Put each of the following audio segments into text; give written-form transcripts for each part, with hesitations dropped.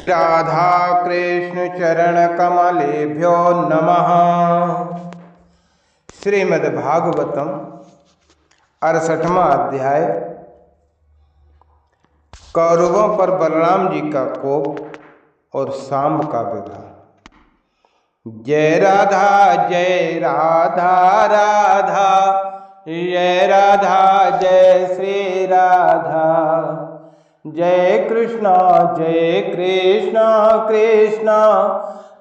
राधा कृष्ण चरण कमलेभ्यो नमः। श्रीमद्भागवतम 68वां अध्याय। कौरवों पर बलराम जी का कोप और सांब का विवाह। जय राधा राधा जय राधा जय श्री राधा। जय कृष्णा कृष्णा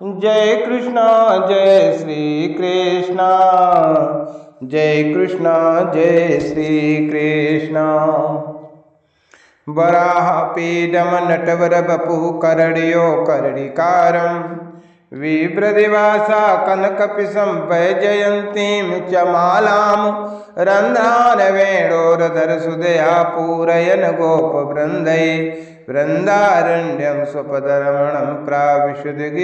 जय कृष्णा जय श्री कृष्णा। जय कृष्णा जय श्री कृष्णा। वराह पीडम नटवर बपु करड़ियो करड़िकारम विप्रदिवासा कनकपिशं वैजयन्तीं च मालां रन्ध्रान वेणोरधर सुदया पूरयन् गोपवृन्दै वृन्दारण्यं स्वपदरमणं प्राविशुद्गीतिकीर्ति।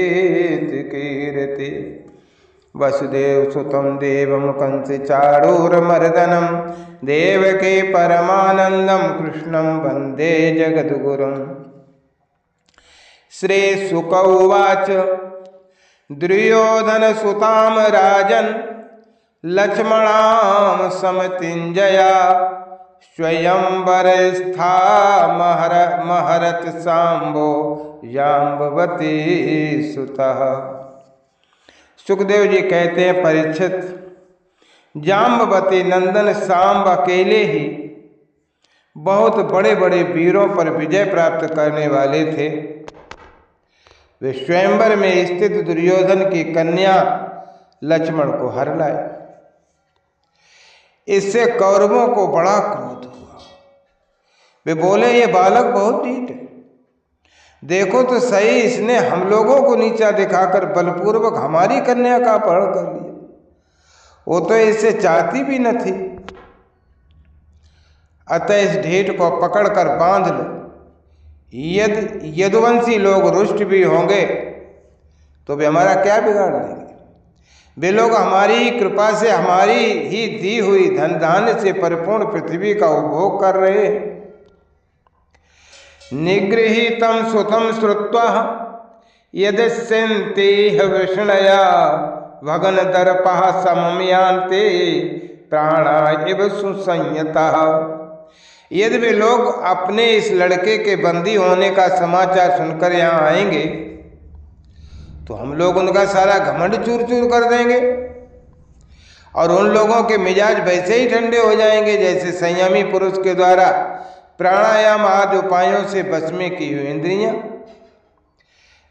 वसुदेवसुतं देवं कंसचारूरमर्दनं देवकी परमानन्दं कृष्णं वन्दे जगद्गुरुम्। श्रीशुक उवाच दुर्योधनसुतां राजन् लक्ष्मणां समतिञ्जया स्वयंवरस्था महरत सांबो जाम्बवती सुतः। सुखदेव जी कहते हैं, परीक्षित, जाम्बवती नंदन सांब अकेले ही बहुत बड़े बड़े वीरों पर विजय प्राप्त करने वाले थे। वे स्वयंवर में स्थित दुर्योधन की कन्या लक्ष्मण को हर लाए। इससे कौरवों को बड़ा क्रोध हुआ। वे बोले, ये बालक बहुत ढीठ है, देखो तो सही, इसने हम लोगों को नीचा दिखाकर बलपूर्वक हमारी कन्या का अपहरण कर लिया। वो तो इसे चाहती भी न थी। अतः इस ढीठ को पकड़कर बांध लो। यदुवंशी लोग रुष्ट भी होंगे तो वे हमारा क्या बिगाड़ लेंगे। वे लोग हमारी कृपा से हमारी ही दी हुई धन धान्य से परिपूर्ण पृथ्वी का उपभोग कर रहे हैं। निगृहीतम सुतम श्रुत्वा यदस्यन्तेह वृषणया भगन दर्पः समम यान्ते प्राणा इव सुसंयतः। यदि वे लोग अपने इस लड़के के बंदी होने का समाचार सुनकर यहाँ आएंगे तो हम लोग उनका सारा घमंड चूर चूर कर देंगे और उन लोगों के मिजाज वैसे ही ठंडे हो जाएंगे जैसे संयमी पुरुष के द्वारा प्राणायाम आदि उपायों से बस में की हुई इंद्रियां।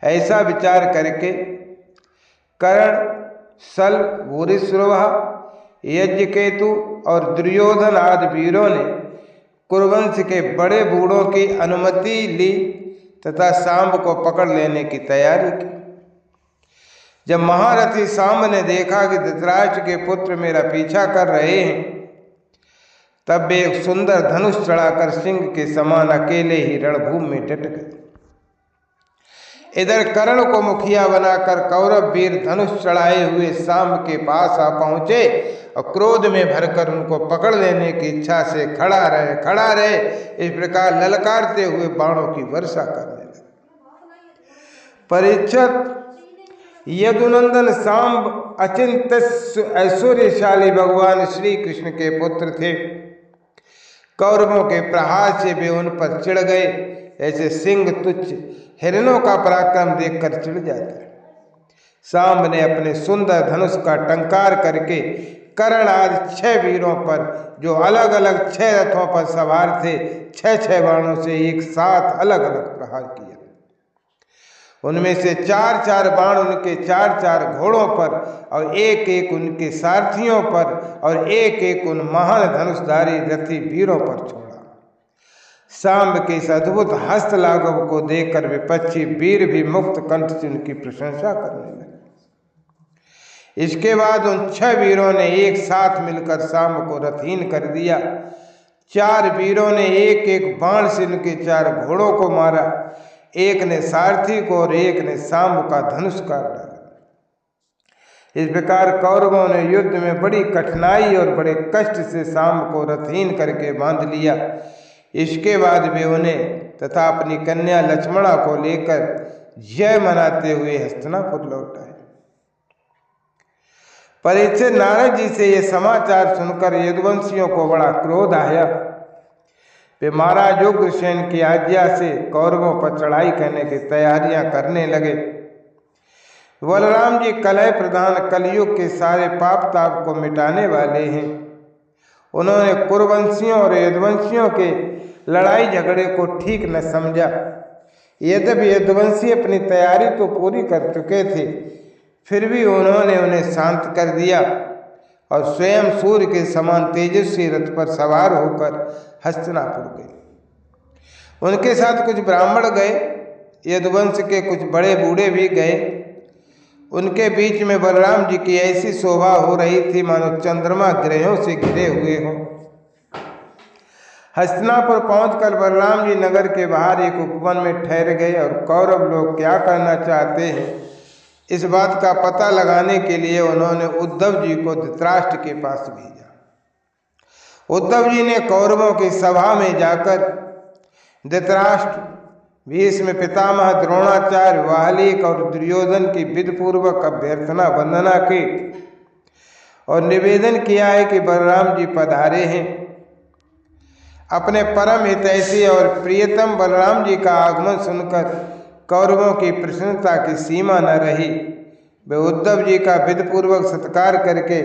ऐसा विचार करके कर्ण, सल, भूरिश्रवा, यज्ञकेतु और दुर्योधन आदि वीरों ने कुरुवंश के बड़े बूढ़ों की अनुमति ली तथा सांब को पकड़ लेने की तैयारी की। जब महारथी सांब ने देखा कि धृतराष्ट्र के पुत्र मेरा पीछा कर रहे हैं, तब वे एक सुंदर धनुष चढ़ाकर सिंह के समान अकेले ही रणभूमि में डट गए। इधर कर्ण को मुखिया बनाकर कौरव वीर धनुष चढ़ाए हुए सांब के पास आ पहुंचे और क्रोध में भरकर उनको पकड़ लेने की इच्छा से खड़ा रहे इस प्रकार ललकारते हुए बाणों की वर्षा करने लगे। परीक्षित, यदुनंदन सांब अचिंत्य ऐश्वर्यशाली भगवान श्री कृष्ण के पुत्र थे। कौरवों के प्रहार से वे उन पर चिढ़ गए, ऐसे सिंह तुच्छ हिरणों का पराक्रम देखकर चिढ़ जाते। सांब ने अपने सुंदर धनुष का टंकार करके कर्ण आदि 6 वीरों पर, जो अलग अलग 6 रथों पर सवार थे, 6 बाणों से एक साथ अलग अलग प्रहार किया। उनमें से 4 बाण उनके 4 घोड़ों पर और एक उनके सारथियों पर और एक उन महान धनुषधारी रथी वीरों पर छोड़ा। सांब के इस अद्भुत हस्त लाघव को देखकर विपक्षी वीर भी मुक्त कंठ से उनकी प्रशंसा करने लगे। इसके बाद उन 6 वीरों ने एक साथ मिलकर सांब को रथहीन कर दिया। 4 वीरों ने एक बाण से उनके 4 घोड़ों को मारा। एक ने सारथी को और एक ने सांब का धनुष काट डाला। इस प्रकार कौरवों ने युद्ध में बड़ी कठिनाई और बड़े कष्ट से सांब को रथहीन करके बांध लिया। इसके बाद वे उन्हें तथा अपनी कन्या लक्ष्मणा को लेकर जय मनाते हुए हस्तिनापुर लौट आए। परीक्षित नारद जी से ये समाचार सुनकर यदुवंशियों को बड़ा क्रोध आया। वे महाराज उग्रसेन की आज्ञा से कौरवों पर चढ़ाई करने की तैयारियां करने लगे। बलराम जी कलह प्रधान कलयुग के सारे पाप ताप को मिटाने वाले हैं। उन्होंने कुरुवंशियों और यदुवंशियों के लड़ाई झगड़े को ठीक न समझा। यद्यपि यदुवंशी अपनी तैयारी तो पूरी कर चुके थे, फिर भी उन्होंने उन्हें शांत कर दिया और स्वयं सूर्य के समान तेजस्वी रथ पर सवार होकर हस्तिनापुर गए। उनके साथ कुछ ब्राह्मण गए, यदुवंश के कुछ बड़े बूढ़े भी गए। उनके बीच में बलराम जी की ऐसी शोभा हो रही थी मानो चंद्रमा ग्रहों से घिरे हुए हों। हस्तिनापुर पहुंचकर बलराम जी नगर के बाहर एक उपवन में ठहर गए और कौरव लोग क्या करना चाहते हैं इस बात का पता लगाने के लिए उन्होंने उद्धव जी को धृतराष्ट्र के पास भेजा। उद्धव जी ने कौरवों की सभा में जाकर धृतराष्ट्र, भीष्म पितामह, द्रोणाचार्य, वाहलिक और दुर्योधन की विधिपूर्वक अभ्यर्थना वंदना की और निवेदन किया है कि बलराम जी पधारे हैं। अपने परम हितैषी और प्रियतम बलराम जी का आगमन सुनकर कौरवों की प्रसन्नता की सीमा न रही। वे उद्धव जी का विधिपूर्वक सत्कार करके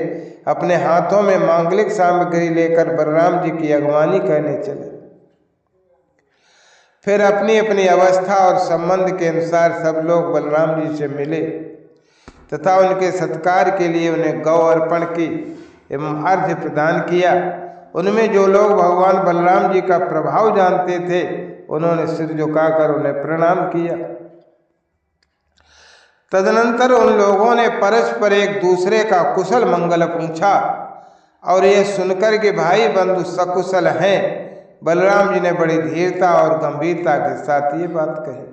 अपने हाथों में मांगलिक सामग्री लेकर बलराम जी की अगवानी करने चले। फिर अपनी अपनी अवस्था और संबंध के अनुसार सब लोग बलराम जी से मिले तथा उनके सत्कार के लिए उन्हें गौ अर्पण की एवं अर्घ्य प्रदान किया। उनमें जो लोग भगवान बलराम जी का प्रभाव जानते थे उन्होंने सिर झुकाकर उन्हें प्रणाम किया। तदनंतर उन लोगों ने परस्पर एक दूसरे का कुशल मंगल पूछा और यह सुनकर कि भाई बंधु सकुशल हैं, बलराम जी ने बड़ी धीरता और गंभीरता के साथ ये बात कही।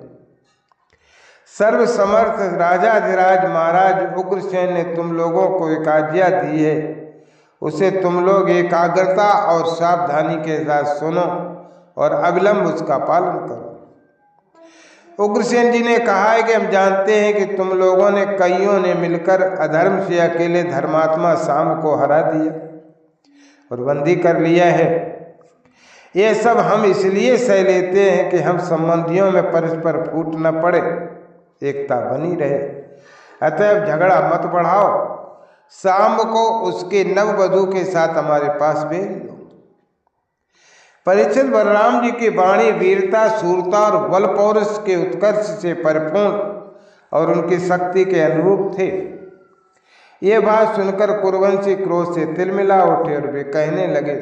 सर्वसमर्थ राजाधिराज महाराज उग्रसेन ने तुम लोगों को एक आज्ञा दी है, उसे तुम लोग एकाग्रता और सावधानी के साथ सुनो और अविलंब उसका पालन करो। उग्रसेन जी ने कहा है कि हम जानते हैं कि तुम लोगों ने कईयों ने मिलकर अधर्म से अकेले धर्मात्मा शाम को हरा दिया और बंदी कर लिया है। ये सब हम इसलिए सह लेते हैं कि हम संबंधियों में परस्पर फूट न पड़े, एकता बनी रहे। अतएव झगड़ा मत बढ़ाओ, शाम को उसके नववधू के साथ हमारे पास भेज दो। परीक्षित बलराम जी की वाणी वीरता, शूरता और बल पौरुष के उत्कर्ष से परिपूर्ण और उनकी शक्ति के अनुरूप थे। ये बात सुनकर कुरुवंशी क्रोध से तिलमिला उठे और वे कहने लगे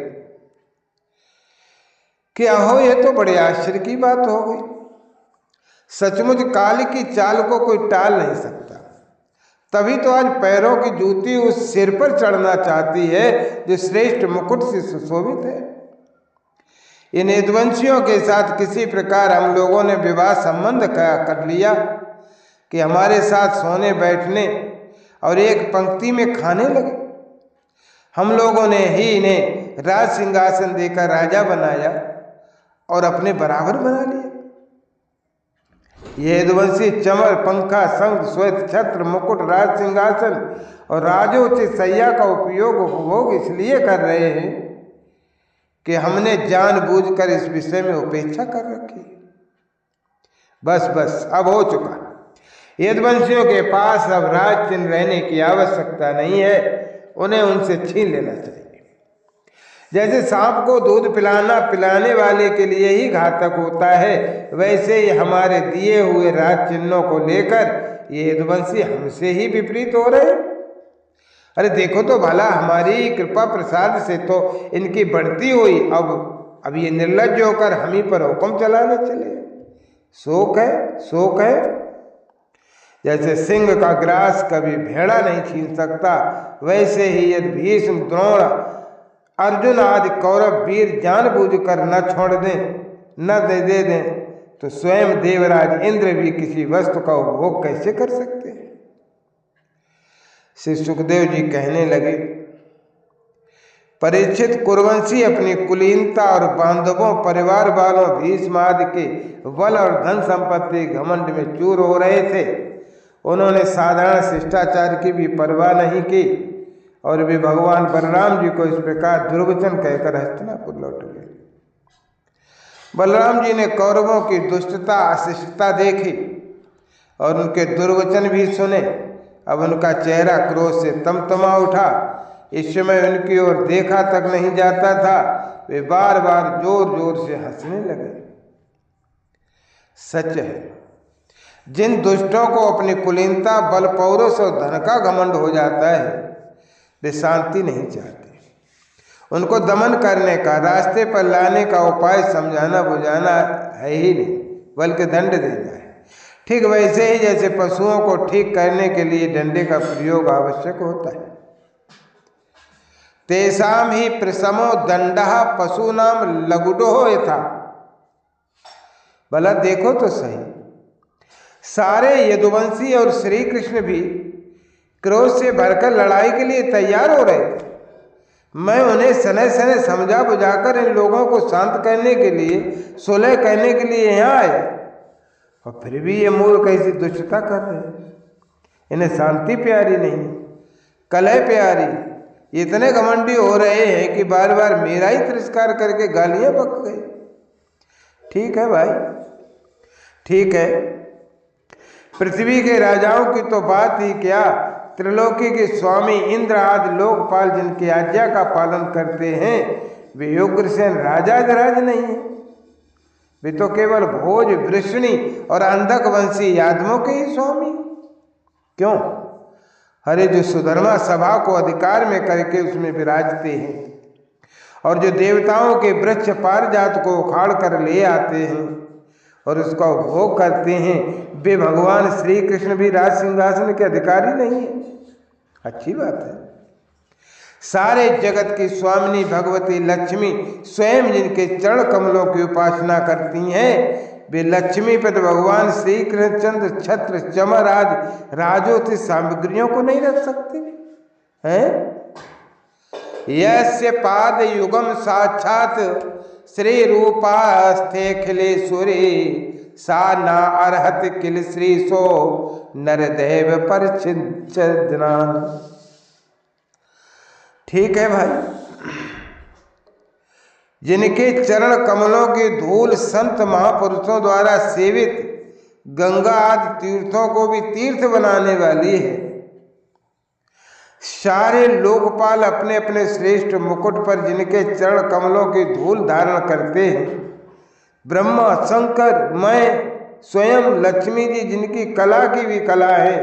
कि अहो, ये तो बड़े आश्चर्य की बात हो गई। सचमुच काल की चाल को कोई टाल नहीं सकता। तभी तो आज पैरों की जूती उस सिर पर चढ़ना चाहती है जो श्रेष्ठ मुकुट से सुशोभित है। इन यदुवंशियों के साथ किसी प्रकार हम लोगों ने विवाह संबंध कर लिया कि हमारे साथ सोने बैठने और एक पंक्ति में खाने लगे। हम लोगों ने ही इन्हें राज सिंहासन देकर राजा बनाया और अपने बराबर बना लिया। ये यदुवंशी चमर, पंखा, शंख, श्वेत छत्र, मुकुट, राज सिंहासन और राजोचित सैया का उपभोग इसलिए कर रहे हैं कि हमने जानबूझकर इस विषय में उपेक्षा कर रखी। बस बस अब हो चुका। यदुवंशियों के पास अब राज चिन्ह रहने की आवश्यकता नहीं है, उन्हें उनसे छीन लेना चाहिए। जैसे सांप को दूध पिलाना पिलाने वाले के लिए ही घातक होता है, वैसे ही हमारे दिए हुए राज चिन्हों को लेकर ये यदुवंशी हमसे ही विपरीत हो रहे। अरे देखो तो भला, हमारी कृपा प्रसाद से तो इनकी बढ़ती हुई, अब ये निर्लज्ज होकर हम ही पर हुक्म चलाने चले। शोक है, शोक है। जैसे सिंह का ग्रास कभी भेड़ा नहीं छीन सकता, वैसे ही यदि भीष्म, द्रोण, अर्जुन आदि कौरव वीर जानबूझकर न छोड़ दें, न दे दें, तो स्वयं देवराज इंद्र भी किसी वस्तु का उपभोग कैसे कर सकते हैं। श्री सुखदेव जी कहने लगे, परीक्षित कुरुवंशी अपनी कुलीनता और बांधवों परिवार वालों भीष्म आदि के बल और धन संपत्ति घमंड में चूर हो रहे थे। उन्होंने साधारण शिष्टाचार की भी परवाह नहीं की और वे भगवान बलराम जी को इस प्रकार दुर्वचन कहकर हस्तिनापुर लौट गए। बलराम जी ने कौरवों की दुष्टता अशिष्टता देखी और उनके दुर्वचन भी सुने। अब उनका चेहरा क्रोध से तमतमा उठा। इस समय उनकी ओर देखा तक नहीं जाता था। वे बार बार जोर जोर से हंसने लगे। सच है, जिन दुष्टों को अपनी कुलीनता बल पौरुष और धन का घमंड हो जाता है वे शांति नहीं चाहते। उनको दमन करने का, रास्ते पर लाने का उपाय समझाना बुझाना है ही नहीं, बल्कि दंड देना है। ठीक वैसे ही जैसे पशुओं को ठीक करने के लिए डंडे का प्रयोग आवश्यक होता है। तेषाम ही प्रसमो दंडः पशूनाम लघुडो यथा। भला देखो तो सही, सारे यदुवंशी और श्री कृष्ण भी क्रोध से भरकर लड़ाई के लिए तैयार हो रहे थे। मैं उन्हें सने सने समझा बुझाकर इन लोगों को शांत करने के लिए, सुलह करने के लिए यहाँ आया, और फिर भी ये मूर्ख कैसी दुष्टता कर रहे हैं। इन्हें शांति प्यारी नहीं, कलह प्यारी। इतने घमंडी हो रहे हैं कि बार बार मेरा ही तिरस्कार करके गालियां बक गए। ठीक है भाई, ठीक है, पृथ्वी के राजाओं की तो बात ही क्या, त्रिलोकी के स्वामी इंद्र आदि लोकपाल जिनकी आज्ञा का पालन करते हैं वे उग्रसेन राजाधिराज नहीं है। वे तो केवल भोज, वृष्णि और अंधक वंशी यादवों के ही स्वामी। क्यों? अरे जो सुधर्मा सभा को अधिकार में करके उसमें विराजते हैं और जो देवताओं के वृक्ष पारिजात को उखाड़ कर ले आते हैं और उसका उपभोग करते हैं, वे भगवान श्री कृष्ण भी राज सिंहासन के अधिकारी नहीं है। अच्छी बात है। सारे जगत की स्वामिनी भगवती लक्ष्मी स्वयं जिनके चरण कमलों की उपासना करती हैं, वे लक्ष्मी पर भगवान श्री कृष्णचंद्र छत्र चमर आदि राजोचित सामग्रियों को नहीं रख सकते हैं। यस्य पाद युगम साक्षात श्री रूपास्थे खिलेश्वरी सा ना अर्हत किल श्री सो नरदेव पर चिंतन। ठीक है भाई, जिनके चरण कमलों की धूल संत महापुरुषों द्वारा सेवित गंगा आदि तीर्थों को भी तीर्थ बनाने वाली है। सारे लोकपाल अपने अपने श्रेष्ठ मुकुट पर जिनके चरण कमलों की धूल धारण करते हैं, ब्रह्मा, शंकर, मैं स्वयं लक्ष्मी जी जिनकी कला की भी कला है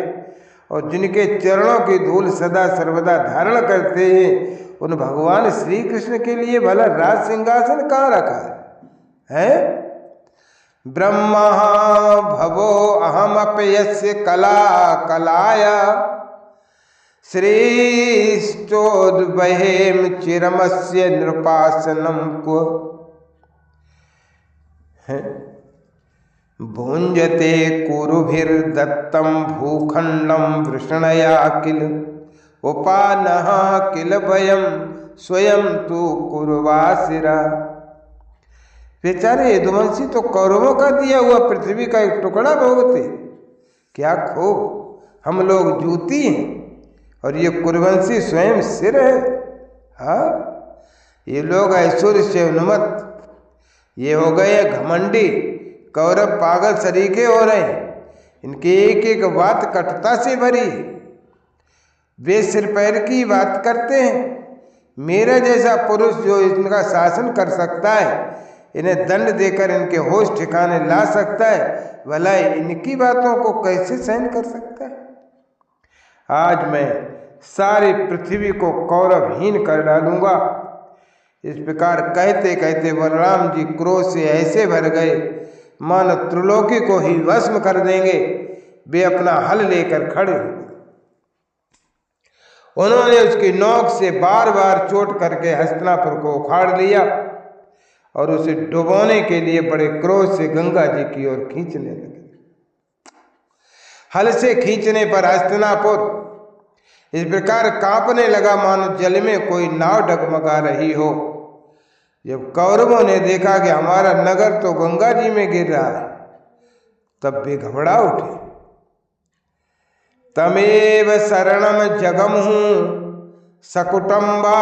और जिनके चरणों की धूल सदा सर्वदा धारण करते हैं, उन भगवान श्री कृष्ण के लिए भला राज सिंहासन कहाँ रखा है? ब्रह्मा भवो अहम अपयस्य कला कलाया श्रीश्चोद्वहेम चिरमस्य नृपासनम को भुंजते कुरुभिर्दत्तम भूखंडम वृषणया किल उपानः किल भयम स्वयं तू कुरुवासिरा। बेचारे यदुवंशी तो कौरवों का दिया हुआ पृथ्वी का एक टुकड़ा भोगते। क्या खूब, हम लोग जूती हैं और ये कुरुवंशी स्वयं सिर है। हाँ, ये लोग ऐश्वर्य से उन्मत्त, ये हो गए घमंडी। कौरव पागल सरीके हो रहे हैं, इनकी एक एक बात कटुता से भरी। वे सिर पैर की बात करते हैं। मेरा जैसा पुरुष जो इनका शासन कर सकता है, इन्हें दंड देकर इनके होश ठिकाने ला सकता है, भला इनकी बातों को कैसे सहन कर सकता है? आज मैं सारी पृथ्वी को कौरवहीन कर डालूंगा। इस प्रकार कहते कहते बलराम जी क्रोध से ऐसे भर गए मानो त्रिलोकी को ही भस्म कर देंगे। वे अपना हल लेकर खड़े हुए। उन्होंने उसकी नोक से बार बार चोट करके हस्तिनापुर को उखाड़ लिया और उसे डुबोने के लिए बड़े क्रोध से गंगा जी की ओर खींचने लगे। हल से खींचने पर हस्तिनापुर इस प्रकार कांपने लगा मानो जल में कोई नाव डगमगा रही हो। जब कौरवों ने देखा कि हमारा नगर तो गंगा जी में गिर रहा है, तब भी घबरा उठे। तमेव शरणम जगमहु सकुटुम्बा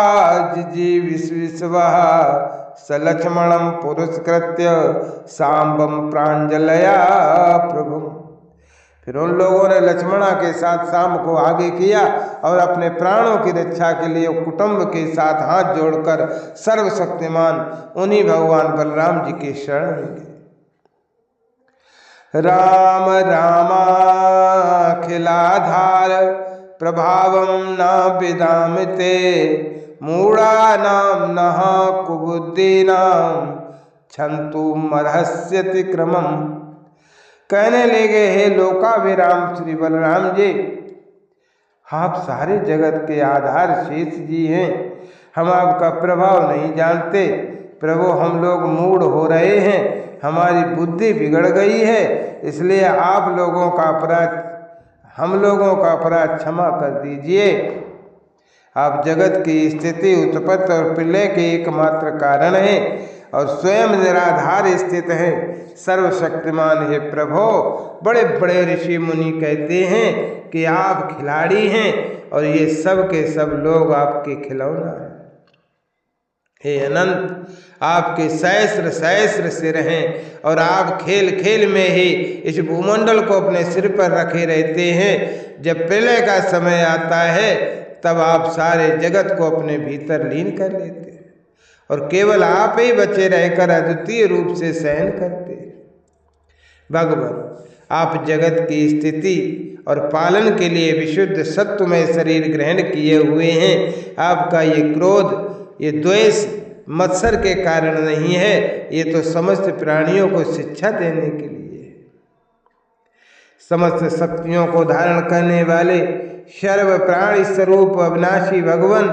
जिजीविश्वः सलक्ष्मणं पुरस्कृत्य सांबं प्रांजलया प्रभु। फिर उन लोगों ने लक्ष्मणा के साथ शाम को आगे किया और अपने प्राणों की रक्षा के लिए कुटुंब के साथ हाथ जोड़कर सर्वशक्तिमान उन्हीं भगवान बलराम जी के शरण में गए। राम रामाखिलाधार प्रभावं न विदामते मूढ़ानां नः कुबुद्धीनां क्षन्तु मर्हस्यति क्रमम्। कहने लगे, हे लोकाभिराम श्री बलराम जी, आप सारे जगत के आधार शेष जी हैं, हम आपका प्रभाव नहीं जानते। प्रभु, हम लोग मूढ़ हो रहे हैं, हमारी बुद्धि बिगड़ गई है, इसलिए आप लोगों का अपराध, हम लोगों का अपराध क्षमा कर दीजिए। आप जगत की स्थिति, उत्पत्ति और प्रलय के एकमात्र कारण हैं और स्वयं निराधार स्थित हैं। सर्वशक्तिमान हे प्रभु, बड़े बड़े ऋषि मुनि कहते हैं कि आप खिलाड़ी हैं और ये सब के सब लोग आपके खिलौना हैं। हे अनंत, आपके सहस्र सहस्र सिर हैं और आप खेल खेल में ही इस भूमंडल को अपने सिर पर रखे रहते हैं। जब प्रलय का समय आता है तब आप सारे जगत को अपने भीतर लीन कर लेते हैं और केवल आप ही बचे रहकर अद्वितीय रूप से शयन करते हैं। भगवान, आप जगत की स्थिति और पालन के लिए विशुद्ध सत्वमय शरीर ग्रहण किए हुए हैं। आपका ये क्रोध, ये द्वेष मत्सर के कारण नहीं है, ये तो समस्त प्राणियों को शिक्षा देने के लिए है। समस्त शक्तियों को धारण करने वाले सर्व प्राणी स्वरूप अविनाशी भगवान,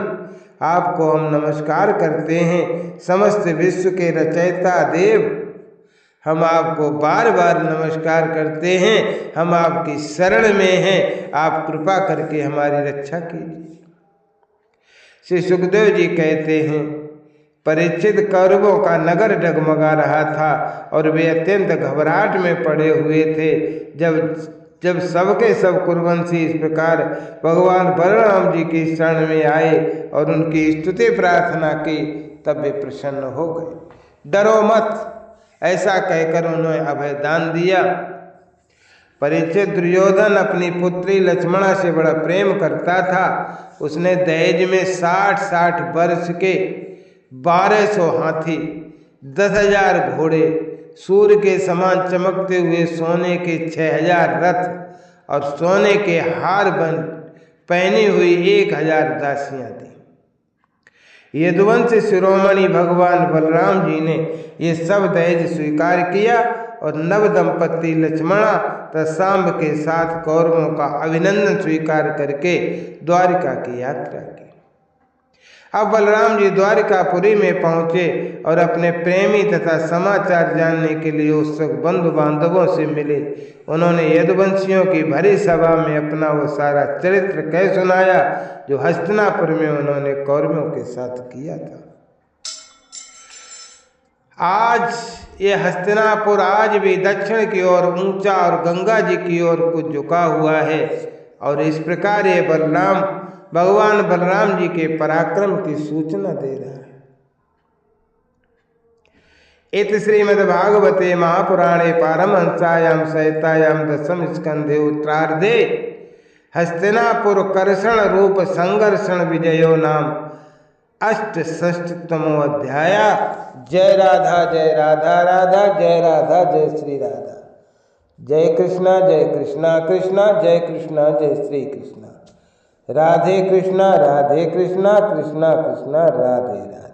आपको हम नमस्कार करते हैं। समस्त विश्व के रचयिता देव, हम आपको बार बार नमस्कार करते हैं। हम आपकी शरण में हैं, आप कृपा करके हमारी रक्षा कीजिए। श्री सुखदेव जी कहते हैं, परीक्षित कौरवों का नगर डगमगा रहा था और वे अत्यंत घबराहट में पड़े हुए थे। जब सबके सब कुरुवंशी इस प्रकार भगवान बलराम जी की शरण में आए और उनकी स्तुति प्रार्थना की, तब वे प्रसन्न हो गए। डरो मत, ऐसा कहकर उन्होंने अभय दान दिया। परीक्षित दुर्योधन अपनी पुत्री लक्ष्मणा से बड़ा प्रेम करता था। उसने दहेज में 60 वर्ष के 1200 हाथी, 10,000 घोड़े, सूर्य के समान चमकते हुए सोने के 6,000 रथ और सोने के हार बन पहनी हुई 1,000 दासियां दी। यदुवंश शिरोमणि भगवान बलराम जी ने ये सब दहेज स्वीकार किया और नव दंपति लक्ष्मणा तथा सांब के साथ कौरवों का अभिनंदन स्वीकार करके द्वारिका की यात्रा की। अब बलराम जी द्वारिकापुरी में पहुँचे और अपने प्रेमी तथा समाचार जानने के लिए उत्सुक बंधु बांधवों से मिले। उन्होंने यदुवंशियों की भरी सभा में अपना वो सारा चरित्र कह सुनाया जो हस्तिनापुर में उन्होंने कौरवों के साथ किया था। आज ये हस्तिनापुर आज भी दक्षिण की ओर ऊंचा और गंगा जी की ओर कुछ झुका हुआ है और इस प्रकार ये भगवान बलराम जी के पराक्रम की सूचना दे रहा है। इति श्रीमद्भागवते महापुराणे पारमहंस्यां संहितायां दशम स्कंधे उत्तरार्धे हस्तिनापुर कर्षण रूप संघर्षण विजयो नाम 68तमो अध्याय। जय राधा जय राधा राधा जय राधा जय श्री राधा। जय कृष्णा कृष्णा जय कृष्णा जय श्री कृष्णा। राधे कृष्णा कृष्णा कृष्णा राधे राधे।